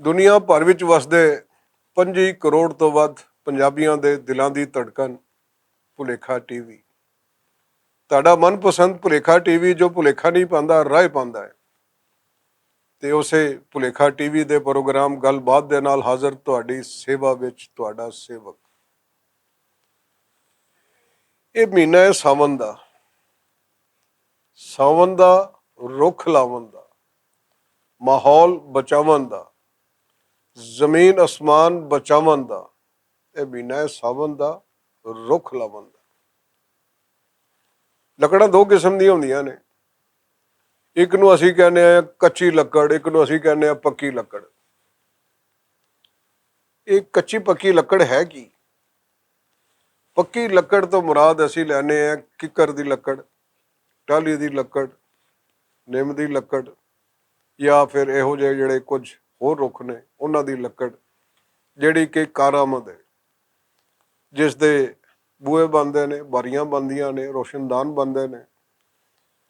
ਦੁਨੀਆ ਭਰ ਵਿੱਚ ਵਸਦੇ 25 ਕਰੋੜ ਤੋਂ ਵੱਧ ਪੰਜਾਬੀਆਂ ਦੇ ਦਿਲਾਂ ਦੀ ਧੜਕਣ ਭੁਲੇਖਾ ਟੀਵੀ। ਤੁਹਾਡਾ ਮਨਪਸੰਦ ਭੁਲੇਖਾ ਟੀਵੀ ਜੋ ਭੁਲੇਖਾ ਨਹੀਂ ਪਾਉਂਦਾ, ਰਾਹ ਪਾਉਂਦਾ ਹੈ। ਤੇ ਉਸੇ ਭੁਲੇਖਾ ਟੀਵੀ ਦੇ ਪ੍ਰੋਗਰਾਮ ਗੱਲਬਾਤ ਦੇ ਨਾਲ ਹਾਜ਼ਰ ਤੁਹਾਡੀ ਸੇਵਾ ਵਿੱਚ ਤੁਹਾਡਾ ਸੇਵਕ। ਇਹ ਮਹੀਨਾ ਹੈ ਸਾਵਨ ਦਾ। ਸਾਵਨ ਦਾ ਰੁੱਖ ਲਾਵਣ ਦਾ, ਮਾਹੌਲ ਬਚਾਵਣ ਦਾ, ਜ਼ਮੀਨ ਅਸਮਾਨ ਬਚਾਵਣ ਦਾ ਇਹ ਮਹੀਨਾ ਹੈ ਸਾਵਨ ਦਾ, ਰੁੱਖ ਲਾਵਣ ਦਾ। ਲੱਕੜਾਂ ਦੋ ਕਿਸਮ ਦੀਆਂ ਹੁੰਦੀਆਂ ਨੇ। ਇੱਕ ਨੂੰ ਅਸੀਂ ਕਹਿੰਦੇ ਹਾਂ ਕੱਚੀ ਲੱਕੜ, ਇੱਕ ਨੂੰ ਅਸੀਂ ਕਹਿੰਦੇ ਹਾਂ ਪੱਕੀ ਲੱਕੜ। ਇਹ ਕੱਚੀ ਪੱਕੀ ਲੱਕੜ ਹੈ ਕੀ? ਪੱਕੀ ਲੱਕੜ ਤੋਂ ਮੁਰਾਦ ਅਸੀਂ ਲੈਂਦੇ ਹਾਂ ਕਿੱਕਰ ਦੀ ਲੱਕੜ, ਟਾਹਲੀ ਦੀ ਲੱਕੜ, ਨਿੰਮ ਦੀ ਲੱਕੜ, ਜਾਂ ਫਿਰ ਇਹੋ ਜਿਹੇ ਜਿਹੜੇ ਕੁਝ ਹੋਰ ਰੁੱਖ ਨੇ ਉਹਨਾਂ ਦੀ ਲੱਕੜ, ਜਿਹੜੀ ਕਿ ਕਾਰਾਮਦ ਹੈ, ਜਿਸ ਦੇ ਬੂਹੇ ਬਣਦੇ ਨੇ, ਬਾਰੀਆਂ ਬਣਦੀਆਂ ਨੇ, ਰੋਸ਼ਨਦਾਨ ਬਣਦੇ ਨੇ,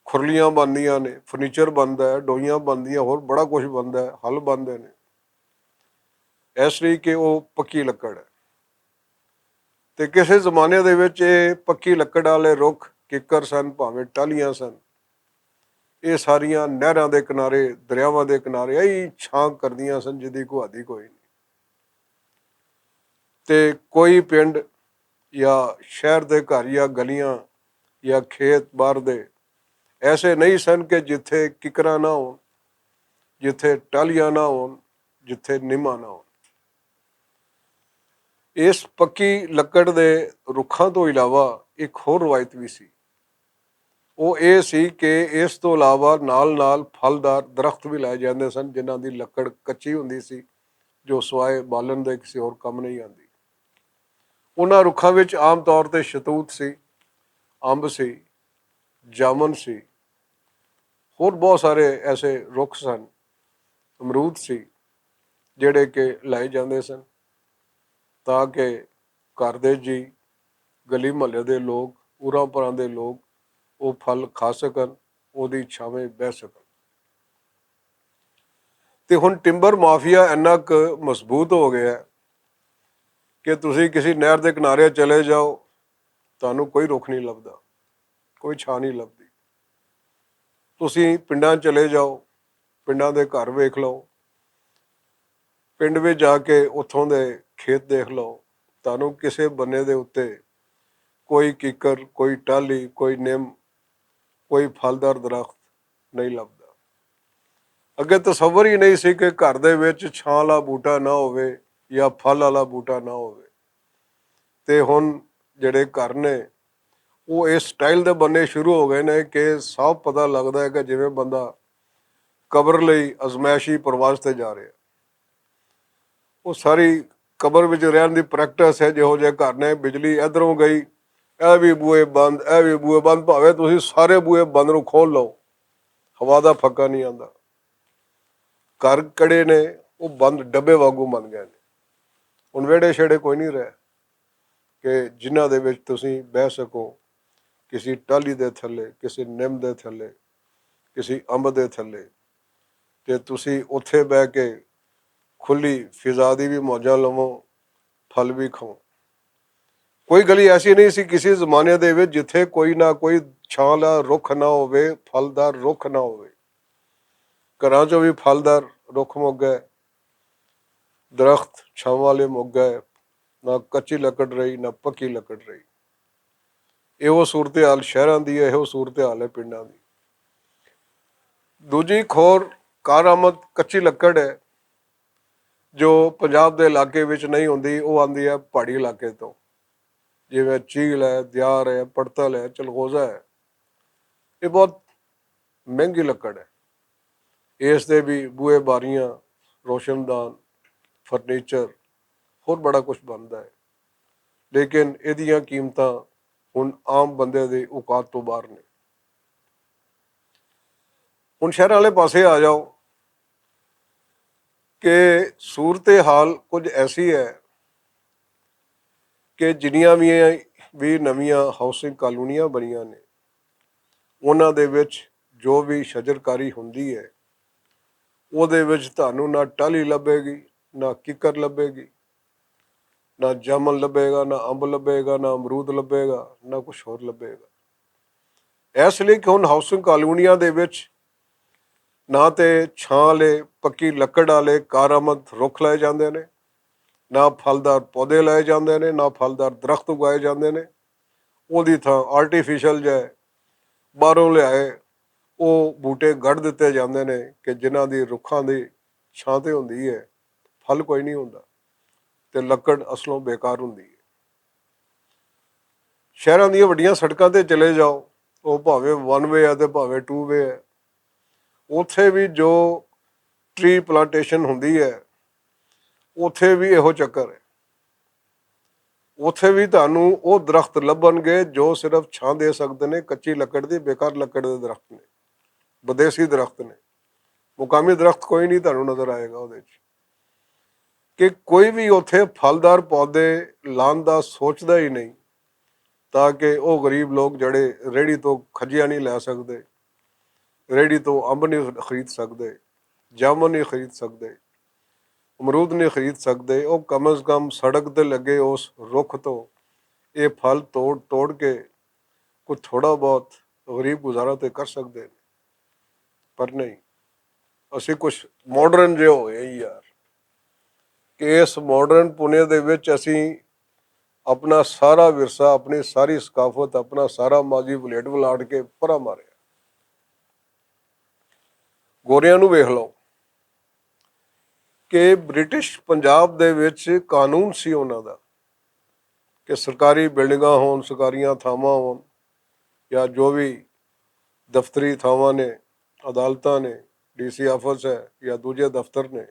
ਖੁਰਲੀਆਂ ਬਣਦੀਆਂ ਨੇ, ਫਰਨੀਚਰ ਬਣਦਾ ਹੈ, ਡੋਈਆਂ ਬਣਦੀਆਂ, ਹੋਰ ਬੜਾ ਕੁਝ ਬਣਦਾ ਹੈ, ਹਲ ਬਣਦੇ ਨੇ। ਇਸ ਲਈ ਕਿ ਉਹ ਪੱਕੀ ਲੱਕੜ ਹੈ। ਤੇ ਕਿਸੇ ਜ਼ਮਾਨੇ ਦੇ ਵਿੱਚ ਇਹ ਪੱਕੀ ਲੱਕੜ ਵਾਲੇ ਰੁੱਖ ਕਿੱਕਰ ਸਨ, ਭਾਵੇਂ ਟਾਹਲੀਆਂ ਸਨ, ਇਹ ਸਾਰੀਆਂ ਨਹਿਰਾਂ ਦੇ ਕਿਨਾਰੇ, ਦਰਿਆਵਾਂ ਦੇ ਕਿਨਾਰੇ ਇਹੀ ਛਾਂ ਕਰਦੀਆਂ ਸਨ ਜਿਹਦੀ ਕੋਈ ਹੱਦ ਕੋਈ ਨਹੀਂ। ਤੇ ਕੋਈ ਪਿੰਡ ਜਾਂ ਸ਼ਹਿਰ ਦੇ ਘਰ ਜਾਂ ਗਲੀਆਂ ਜਾਂ ਖੇਤ ਬਾਹਰ ਦੇ ਐਸੇ ਨਹੀਂ ਸਨ ਕਿ ਜਿੱਥੇ ਕਿੱਕਰਾਂ ਨਾ ਹੋਣ, ਜਿੱਥੇ ਟਾਹਲੀਆਂ ਨਾ ਹੋਣ, ਜਿੱਥੇ ਨਿੰਮਾਂ ਨਾ ਹੋਣ। ਇਸ ਪੱਕੀ ਲੱਕੜ ਦੇ ਰੁੱਖਾਂ ਤੋਂ ਇਲਾਵਾ ਇੱਕ ਹੋਰ ਰਵਾਇਤ ਵੀ ਸੀ। ਉਹ ਇਹ ਸੀ ਕਿ ਇਸ ਤੋਂ ਇਲਾਵਾ ਨਾਲ ਨਾਲ ਫਲਦਾਰ ਦਰਖਤ ਵੀ ਲਾਏ ਜਾਂਦੇ ਸਨ, ਜਿਨ੍ਹਾਂ ਦੀ ਲੱਕੜ ਕੱਚੀ ਹੁੰਦੀ ਸੀ, ਜੋ ਸਿਵਾਏ ਬਾਲਣ ਦੇ ਕਿਸੇ ਹੋਰ ਕੰਮ ਨਹੀਂ ਆਉਂਦੀ। ਉਹਨਾਂ ਰੁੱਖਾਂ ਵਿੱਚ ਆਮ ਤੌਰ 'ਤੇ ਸ਼ਤੂਤ ਸੀ, ਅੰਬ ਸੀ, ਜਾਮਨ ਸੀ, ਹੋਰ ਬਹੁਤ ਸਾਰੇ ਐਸੇ ਰੁੱਖ ਸਨ, ਅਮਰੂਦ ਸੀ, ਜਿਹੜੇ ਕਿ ਲਾਏ ਜਾਂਦੇ ਸਨ ਤਾਂ ਕਿ ਘਰ ਦੇ ਜੀ, ਗਲੀ ਮੁਹੱਲੇ ਦੇ ਲੋਕ, ਉਰਾਂ ਪਰਾਂ ਦੇ ਲੋਕ ਉਹ ਫਲ ਖਾ ਸਕਣ, ਉਹਦੀ ਛਾਵੇਂ ਬਹਿ ਸਕਣ। ਤੇ ਹੁਣ ਟਿੰਬਰ ਮਾਫੀਆ ਇੰਨਾ ਕੁ ਮਜ਼ਬੂਤ ਹੋ ਗਿਆ ਕਿ ਤੁਸੀਂ ਕਿਸੇ ਨਹਿਰ ਦੇ ਕਿਨਾਰੇ ਚਲੇ ਜਾਓ, ਤੁਹਾਨੂੰ ਕੋਈ ਰੁੱਖ ਨਹੀਂ ਲੱਭਦਾ, ਕੋਈ ਛਾਂ ਨਹੀਂ ਲੱਭਦੀ। ਤੁਸੀਂ ਪਿੰਡਾਂ ਚਲੇ ਜਾਓ, ਪਿੰਡਾਂ ਦੇ ਘਰ ਵੇਖ ਲਓ, ਪਿੰਡ ਵਿੱਚ ਜਾ ਕੇ ਉੱਥੋਂ ਦੇ ਖੇਤ ਦੇਖ ਲਓ, ਤੁਹਾਨੂੰ ਕਿਸੇ ਬੰਨੇ ਦੇ ਉੱਤੇ ਕੋਈ ਕਿੱਕਰ, ਕੋਈ ਟਾਹਲੀ, ਕੋਈ ਨਿੰਮ, ਕੋਈ ਫਲਦਾਰ ਦਰਖਤ ਨਹੀਂ ਲੱਭਦਾ। ਅੱਗੇ ਤਸੱਵਰ ਹੀ ਨਹੀਂ ਸੀ ਕਿ ਘਰ ਦੇ ਵਿੱਚ ਛਾਂ ਵਾਲਾ ਬੂਟਾ ਨਾ ਹੋਵੇ ਜਾਂ ਫਲ ਵਾਲਾ ਬੂਟਾ ਨਾ ਹੋਵੇ। ਤੇ ਹੁਣ ਜਿਹੜੇ ਘਰ ਨੇ ਉਹ ਇਸ ਸਟਾਈਲ ਦੇ ਬਣਨੇ ਸ਼ੁਰੂ ਹੋ ਗਏ ਨੇ ਕਿ ਸਾਫ਼ ਪਤਾ ਲੱਗਦਾ ਹੈ ਕਿ ਜਿਵੇਂ ਬੰਦਾ ਕਬਰ ਲਈ ਅਜ਼ਮਾਇਸ਼ੀ ਪ੍ਰਵਾਸ ਤੇ ਜਾ ਰਿਹਾ। ਉਹ ਸਾਰੀ ਕਬਰ ਵਿੱਚ ਰਹਿਣ ਦੀ ਪ੍ਰੈਕਟਿਸ ਹੈ। ਜਿਹੋ ਜਿਹੇ ਘਰ ਨੇ, ਬਿਜਲੀ ਇੱਧਰੋਂ ਗਈ, ਇਹ ਵੀ ਬੂਹੇ ਬੰਦ, ਇਹ ਵੀ ਬੂਹੇ ਬੰਦ, ਭਾਵੇਂ ਤੁਸੀਂ ਸਾਰੇ ਬੂਹੇ ਬੰਦ ਨੂੰ ਖੋਲ ਲਓ, ਹਵਾ ਦਾ ਫੱਕਾ ਨਹੀਂ ਆਉਂਦਾ। ਘਰ ਕਿਹੜੇ ਨੇ ਉਹ ਬੰਦ ਡੱਬੇ ਵਾਂਗੂ ਬਣ ਗਏ ਨੇ। ਹੁਣ ਵਿਹੜੇ ਛੇੜੇ ਕੋਈ ਨਹੀਂ ਰਹੇ ਕਿ ਜਿਨ੍ਹਾਂ ਦੇ ਵਿੱਚ ਤੁਸੀਂ ਬਹਿ ਸਕੋ, ਕਿਸੇ ਟਾਹਲੀ ਦੇ ਥੱਲੇ, ਕਿਸੇ ਨਿੰਮ ਦੇ ਥੱਲੇ, ਕਿਸੇ ਅੰਬ ਦੇ ਥੱਲੇ, ਤੇ ਤੁਸੀਂ ਉੱਥੇ ਬਹਿ ਕੇ ਖੁੱਲੀ ਫਿਜ਼ਾ ਦੀ ਵੀ ਮੌਜਾਂ ਲਵੋ, ਫਲ ਵੀ ਖਾਓ। ਕੋਈ ਗਲੀ ਐਸੀ ਨਹੀਂ ਸੀ ਕਿਸੇ ਜ਼ਮਾਨੇ ਦੇ ਵਿੱਚ ਜਿੱਥੇ ਕੋਈ ਨਾ ਕੋਈ ਛਾਂ ਵਾਲਾ ਰੁੱਖ ਨਾ ਹੋਵੇ, ਫਲਦਾਰ ਰੁੱਖ ਨਾ ਹੋਵੇ। ਘਰਾਂ 'ਚੋਂ ਵੀ ਫਲਦਾਰ ਰੁੱਖ ਮੁੱਕ ਗਏ, ਦਰਖਤ ਛਾਂ ਵਾਲੇ ਮੁੱਕ ਗਏ, ਨਾ ਕੱਚੀ ਲੱਕੜ ਰਹੀ, ਨਾ ਪੱਕੀ ਲੱਕੜ ਰਹੀ। ਇਹੋ ਸੂਰਤ ਹਾਲ ਸ਼ਹਿਰਾਂ ਦੀ ਹੈ, ਇਹੋ ਸੂਰਤ ਹਾਲ ਹੈ ਪਿੰਡਾਂ ਦੀ। ਦੂਜੀ ਖੋਰ ਕਾਰਾਮਦ ਕੱਚੀ ਲੱਕੜ ਹੈ, ਜੋ ਪੰਜਾਬ ਦੇ ਇਲਾਕੇ ਵਿੱਚ ਨਹੀਂ ਹੁੰਦੀ। ਉਹ ਆਉਂਦੀ ਹੈ ਪਹਾੜੀ ਇਲਾਕੇ ਤੋਂ, ਜਿਵੇਂ ਚੀਲ ਹੈ, ਦਿਆਰ ਹੈ, ਪੜਤਲ ਹੈ, ਚਲਗੋਜ਼ਾ ਹੈ। ਇਹ ਬਹੁਤ ਮਹਿੰਗੀ ਲੱਕੜ ਹੈ। ਇਸ ਦੇ ਵੀ ਬੂਹੇ ਬਾਰੀਆਂ, ਰੋਸ਼ਨਦਾਨ, ਫਰਨੀਚਰ, ਹੋਰ ਬੜਾ ਕੁਛ ਬਣਦਾ ਹੈ। ਲੇਕਿਨ ਇਹਦੀਆਂ ਕੀਮਤਾਂ ਹੁਣ ਆਮ ਬੰਦੇ ਦੇ ਔਕਾਤ ਤੋਂ ਬਾਹਰ ਨੇ। ਹੁਣ ਸ਼ਹਿਰਾਂ ਵਾਲੇ ਪਾਸੇ ਆ ਜਾਓ ਕਿ ਸੂਰਤ ਹਾਲ ਕੁਝ ਐਸੀ ਹੈ ਕਿ ਜਿੰਨੀਆਂ ਵੀ ਨਵੀਆਂ ਹਾਊਸਿੰਗ ਕਾਲੋਨੀਆਂ ਬਣੀਆਂ ਨੇ, ਉਹਨਾਂ ਦੇ ਵਿੱਚ ਜੋ ਵੀ ਸ਼ਜਰਕਾਰੀ ਹੁੰਦੀ ਹੈ ਉਹਦੇ ਵਿੱਚ ਤੁਹਾਨੂੰ ਨਾ ਟਾਹਲੀ ਲੱਭੇਗੀ, ਨਾ ਕਿੱਕਰ ਲੱਭੇਗੀ, ਨਾ ਜਾਮਨ ਲੱਭੇਗਾ, ਨਾ ਅੰਬ ਲੱਭੇਗਾ, ਨਾ ਅਮਰੂਦ ਲੱਭੇਗਾ, ਨਾ ਕੁਛ ਹੋਰ ਲੱਭੇਗਾ। ਇਸ ਲਈ ਕਿ ਹੁਣ ਹਾਊਸਿੰਗ ਕਾਲੋਨੀਆਂ ਦੇ ਵਿੱਚ ਨਾ ਤੇ ਛਾਂ ਵਾਲੇ ਪੱਕੀ ਲੱਕੜ ਵਾਲੇ ਕਾਰਾਮਦ ਰੁੱਖ ਲਾਏ ਜਾਂਦੇ ਨੇ, ਨਾ ਫਲਦਾਰ ਪੌਦੇ ਲਾਏ ਜਾਂਦੇ ਨੇ, ਨਾ ਫਲਦਾਰ ਦਰਖਤ ਉਗਾਏ ਜਾਂਦੇ ਨੇ। ਉਹਦੀ ਥਾਂ ਆਰਟੀਫਿਸ਼ਲ ਜਿਹਾ ਬਾਹਰੋਂ ਲਿਆਏ ਉਹ ਬੂਟੇ ਗੱਢ ਦਿੱਤੇ ਜਾਂਦੇ ਨੇ ਕਿ ਜਿਨ੍ਹਾਂ ਦੀ ਰੁੱਖਾਂ ਦੀ ਛਾਂ ਤੇ ਹੁੰਦੀ ਹੈ, ਫਲ ਕੋਈ ਨਹੀਂ ਹੁੰਦਾ ਤੇ ਲੱਕੜ ਅਸਲੋਂ ਬੇਕਾਰ ਹੁੰਦੀ ਹੈ। ਸ਼ਹਿਰਾਂ ਦੀਆਂ ਵੱਡੀਆਂ ਸੜਕਾਂ ਤੇ ਚਲੇ ਜਾਓ, ਉਹ ਭਾਵੇਂ 1 ਵੇ ਹੈ ਤੇ ਭਾਵੇਂ 2 ਵੇ ਹੈ, ਉੱਥੇ ਵੀ ਜੋ ਟਰੀ ਪਲਾਂਟੇਸ਼ਨ ਹੁੰਦੀ ਹੈ ਉੱਥੇ ਵੀ ਇਹੋ ਚੱਕਰ ਹੈ। ਉੱਥੇ ਵੀ ਤੁਹਾਨੂੰ ਉਹ ਦਰਖਤ ਲੱਭਣਗੇ ਜੋ ਸਿਰਫ ਛਾਂ ਦੇ ਸਕਦੇ ਨੇ, ਕੱਚੀ ਲੱਕੜ ਦੀ ਬੇਕਾਰ ਲੱਕੜ ਦੇ ਦਰਖਤ ਨੇ, ਵਿਦੇਸ਼ੀ ਦਰਖਤ ਨੇ। ਮੁਕਾਮੀ ਦਰਖਤ ਕੋਈ ਨਹੀਂ ਤੁਹਾਨੂੰ ਨਜ਼ਰ ਆਏਗਾ ਉਹਦੇ 'ਚ। ਕਿ ਕੋਈ ਵੀ ਉੱਥੇ ਫਲਦਾਰ ਪੌਦੇ ਲਾਉਣ ਦਾ ਸੋਚਦਾ ਹੀ ਨਹੀਂ, ਤਾਂ ਕਿ ਉਹ ਗਰੀਬ ਲੋਕ ਜਿਹੜੇ ਰੇਹੜੀ ਤੋਂ ਖੱਜੀਆਂ ਨਹੀਂ ਲੈ ਸਕਦੇ, ਰੇਹੜੀ ਤੋਂ ਅੰਬ ਨਹੀਂ ਖਰੀਦ ਸਕਦੇ, ਜਾਮਨ ਨਹੀਂ ਖਰੀਦ ਸਕਦੇ, ਅਮਰੂਦ ਨਹੀਂ ਖਰੀਦ ਸਕਦੇ, ਉਹ ਕਮ ਅਜ਼ ਕਮ ਸੜਕ 'ਤੇ ਲੱਗੇ ਉਸ ਰੁੱਖ ਤੋਂ ਇਹ ਫਲ ਤੋੜ ਕੇ ਕੁਝ ਥੋੜ੍ਹਾ ਬਹੁਤ ਗਰੀਬ ਗੁਜ਼ਾਰਾ ਤੇ ਕਰ ਸਕਦੇ ਨੇ। ਪਰ ਨਹੀਂ, ਅਸੀਂ ਕੁਛ ਮਾਡਰਨ ਜਿਹੇ ਹੋ ਗਏ ਯਾਰ, ਕਿ ਇਸ ਮਾਡਰਨ ਪੁਣੇ ਦੇ ਵਿੱਚ ਅਸੀਂ ਆਪਣਾ ਸਾਰਾ ਵਿਰਸਾ, ਆਪਣੀ ਸਾਰੀ ਸਕਾਫਤ, ਆਪਣਾ ਸਾਰਾ ਮਾਜੀ ਵਲੇਟ ਵਲਾਟ ਕੇ ਪਰਾ ਮਾਰਿਆ। ਗੋਰਿਆਂ ਨੂੰ ਵੇਖ ਲਓ ਕਿ ਬ੍ਰਿਟਿਸ਼ ਪੰਜਾਬ ਦੇ ਵਿੱਚ ਕਾਨੂੰਨ ਸੀ ਉਹਨਾਂ ਦਾ ਕਿ ਸਰਕਾਰੀ ਬਿਲਡਿੰਗਾਂ ਹੋਣ, ਸਰਕਾਰੀਆਂ ਥਾਵਾਂ ਹੋਣ, ਜਾਂ ਜੋ ਵੀ ਦਫ਼ਤਰੀ ਥਾਵਾਂ ਨੇ, ਅਦਾਲਤਾਂ ਨੇ, DC ਆਫਿਸ ਹੈ ਜਾਂ ਦੂਜੇ ਦਫ਼ਤਰ ਨੇ,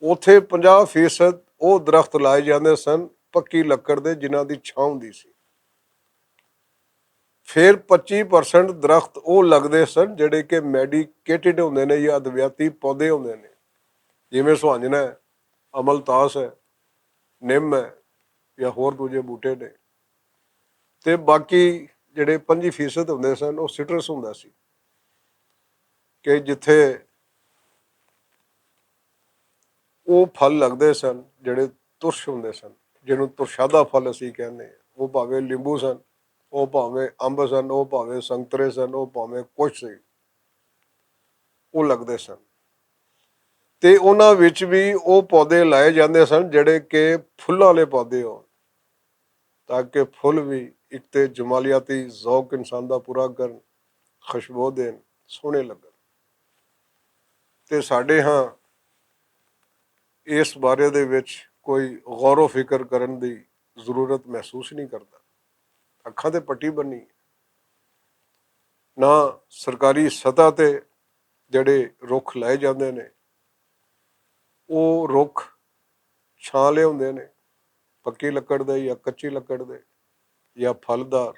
ਉੱਥੇ 50% ਉਹ ਦਰਖਤ ਲਾਏ ਜਾਂਦੇ ਸਨ ਪੱਕੀ ਲੱਕੜ ਦੇ ਜਿਨ੍ਹਾਂ ਦੀ ਛਾਂ ਹੁੰਦੀ ਸੀ। ਫਿਰ 25% ਦਰਖਤ ਉਹ ਲੱਗਦੇ ਸਨ ਜਿਹੜੇ ਕਿ ਮੈਡੀਕੇਟਿਡ ਹੁੰਦੇ ਨੇ ਜਾਂ ਅਦਵਿਆਤੀ ਪੌਦੇ ਹੁੰਦੇ ਨੇ, ਜਿਵੇਂ ਸੁਹਾਂਜਣਾ ਹੈ, ਅਮਲਤਾਸ ਹੈ, ਨਿੰਮ ਹੈ ਜਾਂ ਹੋਰ ਦੂਜੇ ਬੂਟੇ ਨੇ। ਤੇ ਬਾਕੀ ਜਿਹੜੇ 25% ਹੁੰਦੇ ਸਨ ਉਹ ਸਿਟਰਸ ਹੁੰਦਾ ਸੀ, ਕਿ ਜਿੱਥੇ ਉਹ ਫਲ ਲੱਗਦੇ ਸਨ ਜਿਹੜੇ ਤੁਰਸ਼ ਹੁੰਦੇ ਸਨ, ਜਿਹਨੂੰ ਤੁਰਸ਼ਾਦਾ ਫਲ ਅਸੀਂ ਕਹਿੰਦੇ ਹਾਂ। ਉਹ ਭਾਵੇਂ ਨਿੰਬੂ ਸਨ, ਉਹ ਭਾਵੇਂ ਅੰਬ ਸਨ, ਉਹ ਭਾਵੇਂ ਸੰਤਰੇ ਸਨ, ਉਹ ਭਾਵੇਂ ਕੁਛ ਸੀ, ਉਹ ਲੱਗਦੇ ਸਨ। ਤੇ ਉਹਨਾਂ ਵਿੱਚ ਵੀ ਉਹ ਪੌਦੇ ਲਾਏ ਜਾਂਦੇ ਸਨ ਜਿਹੜੇ ਕਿ ਫੁੱਲਾਂ ਵਾਲੇ ਪੌਦੇ ਹੋਣ, ਤਾਂ ਕਿ ਫੁੱਲ ਵੀ ਇੱਕ ਤੇ ਜਮਾਲੀਆਤੀ ਜ਼ੌਕ ਇਨਸਾਨ ਦਾ ਪੂਰਾ ਕਰਨ, ਖੁਸ਼ਬੂ ਦੇਣ, ਸੋਹਣੇ ਲੱਗਣ। ਤੇ ਸਾਡੇ ਹਾਂ ਇਸ ਬਾਰੇ ਦੇ ਵਿੱਚ ਕੋਈ ਗੌਰੋ ਫਿਕਰ ਕਰਨ ਦੀ ਜ਼ਰੂਰਤ ਮਹਿਸੂਸ ਨਹੀਂ ਕਰਦਾ। ਅੱਖਾਂ ਤੇ ਪੱਟੀ ਬੰਨੀ, ਨਾ ਸਰਕਾਰੀ ਸਤ੍ਹਾ ਤੇ ਜਿਹੜੇ ਰੁੱਖ ਲਾਏ ਜਾਂਦੇ ਨੇ ਉਹ ਰੁੱਖ ਛਾਂ ਵਾਲੇ ਹੁੰਦੇ ਨੇ, ਪੱਕੀ ਲੱਕੜ ਦੇ ਜਾਂ ਕੱਚੀ ਲੱਕੜ ਦੇ ਜਾਂ ਫਲਦਾਰ,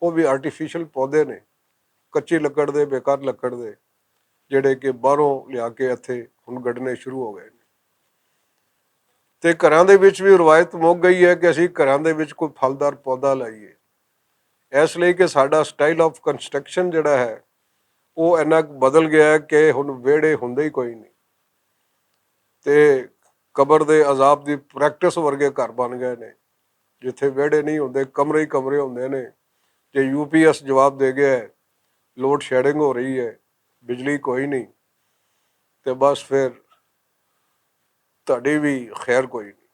ਉਹ ਵੀ ਆਰਟੀਫਿਸ਼ਲ ਪੌਦੇ ਨੇ, ਕੱਚੀ ਲੱਕੜ ਦੇ, ਬੇਕਾਰ ਲੱਕੜ ਦੇ, ਜਿਹੜੇ ਕਿ ਬਾਹਰੋਂ ਲਿਆ ਕੇ ਇੱਥੇ ਹੁਣ ਗੱਡਣੇ ਸ਼ੁਰੂ ਹੋ ਗਏ ਨੇ। ਤੇ ਘਰਾਂ ਦੇ ਵਿੱਚ ਵੀ ਰਵਾਇਤ ਮੁੱਕ ਗਈ ਹੈ ਕਿ ਅਸੀਂ ਘਰਾਂ ਦੇ ਵਿੱਚ ਕੋਈ ਫਲਦਾਰ ਪੌਦਾ ਲਾਈਏ, ਇਸ ਲਈ ਕਿ ਸਾਡਾ ਸਟਾਈਲ ਆਫ ਕੰਸਟਰਕਸ਼ਨ ਜਿਹੜਾ ਹੈ ਉਹ ਇੰਨਾ ਬਦਲ ਗਿਆ ਕਿ ਹੁਣ ਵਿਹੜੇ ਹੁੰਦੇ ਹੀ ਕੋਈ ਨਹੀਂ, ਤੇ ਕਬਰ ਦੇ ਅਜ਼ਾਬ ਦੀ ਪ੍ਰੈਕਟਿਸ ਵਰਗੇ ਘਰ ਬਣ ਗਏ ਨੇ, ਜਿੱਥੇ ਵਿਹੜੇ ਨਹੀਂ ਹੁੰਦੇ, ਕਮਰੇ ਹੀ ਕਮਰੇ ਹੁੰਦੇ ਨੇ। ਜੇ UPS ਜਵਾਬ ਦੇ ਗਿਆ ਲੋਡ ਸ਼ੈਡਿੰਗ ਹੋ ਰਹੀ ਹੈ, ਬਿਜਲੀ ਕੋਈ ਨਹੀਂ, ਤੇ ਬਸ ਫਿਰ ਤੁਹਾਡੀ ਵੀ ਖੈਰ ਕੋਈ ਨਹੀਂ।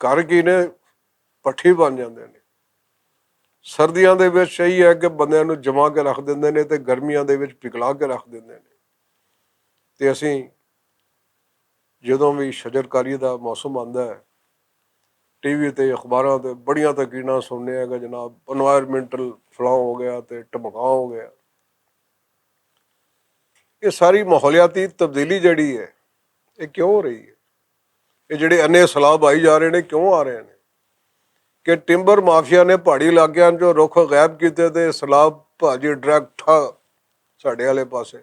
ਘਰ ਕੀ ਨੇ, ਪੱਠੀ ਬਣ ਜਾਂਦੇ ਨੇ। ਸਰਦੀਆਂ ਦੇ ਵਿੱਚ ਸਹੀ ਹੈ ਕਿ ਬੰਦਿਆਂ ਨੂੰ ਜਮਾ ਕੇ ਰੱਖ ਦਿੰਦੇ ਨੇ, ਤੇ ਗਰਮੀਆਂ ਦੇ ਵਿੱਚ ਪਿਘਲਾ ਕੇ ਰੱਖ ਦਿੰਦੇ ਨੇ। ਤੇ ਅਸੀਂ ਜਦੋਂ ਵੀ ਸ਼ਜਰਕਾਰੀ ਦਾ ਮੌਸਮ ਆਉਂਦਾ ਹੈ, TV ਤੇ ਅਖਬਾਰਾਂ ਤੇ ਬੜੀਆਂ ਤਕਰੀਰਾਂ ਸੁਣਨੇ ਆ ਕਿ ਜਨਾਬ ਇਨਵਾਇਰਮੈਂਟਲ ਫਲਾਅ ਹੋ ਗਿਆ ਤੇ ਧਮਕਾ ਹੋ ਗਿਆ। ਇਹ ਸਾਰੀ ਮਾਹੌਲਿਆਤੀ ਤਬਦੀਲੀ ਜਿਹੜੀ ਹੈ ਇਹ ਕਿਉਂ ਹੋ ਰਹੀ ਹੈ? ਇਹ ਜਿਹੜੇ ਅੰਨੇ ਸੈਲਾਬ ਆਈ ਜਾ ਰਹੇ ਨੇ ਕਿਉਂ ਆ ਰਹੇ ਨੇ? ਕਿ ਟਿੰਬਰ ਮਾਫੀਆ ਨੇ ਪਹਾੜੀ ਇਲਾਕਿਆਂ 'ਚੋਂ ਰੁੱਖ ਗਾਇਬ ਕੀਤੇ ਤੇ ਸੈਲਾਬ ਭਾਜੀ ਡਾਇਰੈਕਟ ਸਾਡੇ ਵਾਲੇ ਪਾਸੇ,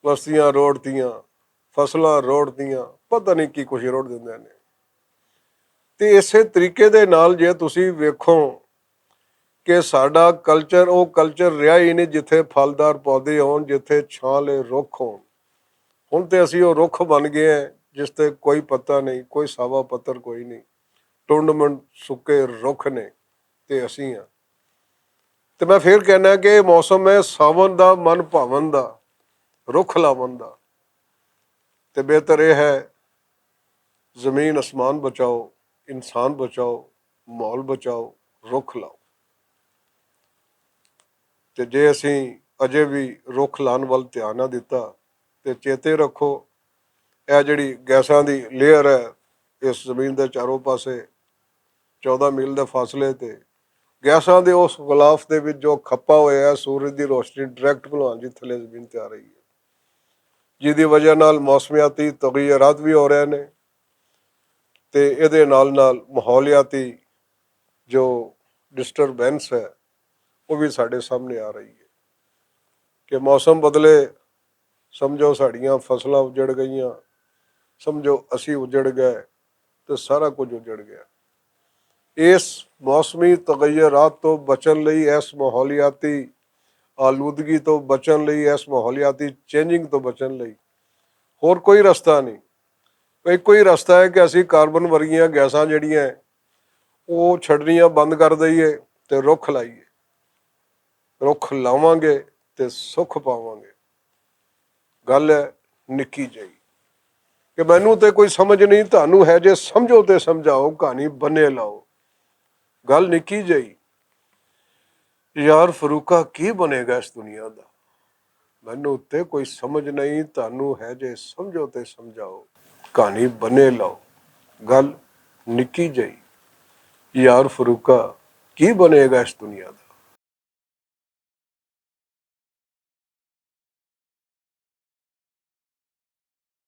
ਬਸਤੀਆਂ ਰੋੜਤੀਆਂ, ਫਸਲਾਂ ਰੋੜਤੀਆਂ, ਪਤਾ ਨਹੀਂ ਕੀ ਕੁਛ ਰੋੜ ਦਿੰਦੇ ਨੇ। ਤੇ ਇਸੇ ਤਰੀਕੇ ਦੇ ਨਾਲ ਜੇ ਤੁਸੀਂ ਵੇਖੋ ਕਿ ਸਾਡਾ ਕਲਚਰ ਉਹ ਕਲਚਰ ਰਿਹਾ ਹੀ ਨਹੀਂ ਜਿੱਥੇ ਫਲਦਾਰ ਪੌਦੇ ਹੋਣ, ਜਿੱਥੇ ਛਾਂਲੇ ਰੁੱਖ ਹੋਣ। ਹੁਣ ਤੇ ਅਸੀਂ ਉਹ ਰੁੱਖ ਬਣ ਗਏ ਹੈ ਜਿਸ ਤੇ ਕੋਈ ਪੱਤਾ ਨਹੀਂ, ਕੋਈ ਸਾਵਾ ਪੱਤਰ ਕੋਈ ਨਹੀਂ, ਟੁੰਡ-ਮੁੰਡ ਸੁੱਕੇ ਰੁੱਖ ਨੇ ਤੇ ਅਸੀਂ ਆ। ਤੇ ਮੈਂ ਫਿਰ ਕਹਿਣਾ ਕਿ ਇਹ ਮੌਸਮ ਹੈ ਸਾਵਣ ਦਾ, ਮਨ ਭਾਵਨ ਦਾ, ਰੁੱਖ ਲਾਵਣ ਦਾ। ਤੇ ਬਿਹਤਰ ਇਹ ਹੈ ਜ਼ਮੀਨ ਅਸਮਾਨ ਬਚਾਓ, ਇਨਸਾਨ ਬਚਾਓ, ਮਾਹੌਲ ਬਚਾਓ, ਰੁੱਖ ਲਾਓ। ਤੇ ਜੇ ਅਸੀਂ ਅਜੇ ਵੀ ਰੁੱਖ ਲਾਉਣ ਵੱਲ ਧਿਆਨ ਨਾ ਦਿੱਤਾ ਤੇ ਚੇਤੇ ਰੱਖੋ ਇਹ ਜਿਹੜੀ ਗੈਸਾਂ ਦੀ ਲੇਅਰ ਹੈ ਇਸ ਜ਼ਮੀਨ ਦੇ ਚਾਰੋਂ ਪਾਸੇ 14 ਮੀਲ ਦੇ ਫਾਸਲੇ ਤੇ, ਗੈਸਾਂ ਦੇ ਉਸ ਗਲਾਫ ਦੇ ਵਿੱਚ ਜੋ ਖੱਪਾ ਹੋਇਆ ਸੂਰਜ ਦੀ ਰੋਸ਼ਨੀ ਡਾਇਰੈਕਟ ਭਲਵਾਨ ਜੀ ਥੱਲੇ ਜ਼ਮੀਨ ਤੇ ਆ ਰਹੀ ਹੈ, ਜਿਹਦੀ ਵਜ੍ਹਾ ਨਾਲ ਮੌਸਮੀਆਤੀ ਤਗਯਰਾਤ ਵੀ ਹੋ ਰਹੇ ਨੇ ਤੇ ਇਹਦੇ ਨਾਲ ਨਾਲ ਮਾਹੌਲੀਆਤੀ ਜੋ ਡਿਸਟਰਬੈਂਸ ਹੈ ਉਹ ਵੀ ਸਾਡੇ ਸਾਹਮਣੇ ਆ ਰਹੀ ਹੈ ਕਿ ਮੌਸਮ ਬਦਲੇ, ਸਮਝੋ ਸਾਡੀਆਂ ਫਸਲਾਂ ਉਜੜ ਗਈਆਂ, ਸਮਝੋ ਅਸੀਂ ਉਜੜ ਗਏ ਤੇ ਸਾਰਾ ਕੁਝ ਉਜੜ ਗਿਆ। ਇਸ ਮੌਸਮੀ ਤਗਯਰਾਤ ਤੋਂ ਬਚਣ ਲਈ, ਇਸ ਮਾਹੌਲੀਆਤੀ ਆਲੂਦਗੀ ਤੋਂ ਬਚਣ ਲਈ, ਇਸ ਮਾਹੌਲੀਆਤੀ ਚੇਂਜਿੰਗ ਤੋਂ ਬਚਣ ਲਈ ਹੋਰ ਕੋਈ ਰਸਤਾ ਨਹੀਂ। ਇੱਕੋ ਹੀ ਰਸਤਾ ਹੈ ਕਿ ਅਸੀਂ ਕਾਰਬਨ ਵਰਗੀਆਂ ਗੈਸਾਂ ਜਿਹੜੀਆਂ ਉਹ ਛੱਡਣੀਆਂ ਬੰਦ ਕਰ ਦਈਏ ਤੇ ਰੁੱਖ ਲਾਈਏ। ਰੁੱਖ ਲਾਵਾਂਗੇ ਤੇ ਸੁੱਖ ਪਾਵਾਂਗੇ। ਗੱਲ ਹੈ ਨਿੱਕੀ ਜਿਹੀ ਕਿ ਮੈਨੂੰ ਤੇ ਕੋਈ ਸਮਝ ਨਹੀਂ, ਤੁਹਾਨੂੰ ਹੈ, ਜੇ ਸਮਝੋ ਤੇ ਸਮਝਾਓ, ਕਹਾਣੀ ਬੰਨੇ ਲਾਓ। ਗੱਲ ਨਿੱਕੀ ਜਿਹੀ, ਯਾਰ ਫਰੂਕਾ ਕੀ ਬਣੇਗਾ ਇਸ ਦੁਨੀਆ ਦਾ, ਮੈਨੂੰ ਉੱਤੇ ਕੋਈ ਸਮਝ ਨਹੀਂ, ਤੁਹਾਨੂੰ ਹੈ, ਜੇ ਸਮਝੋ ਤੇ ਸਮਝਾਓ, ਕਹਾਣੀ ਬੰਨੇ ਲਾਓ। ਗੱਲ ਨਿੱਕੀ ਜਿਹੀ, ਯਾਰ ਫਰੂਕਾ ਕੀ ਬਣੇਗਾ ਇਸ ਦੁਨੀਆ ਦਾ।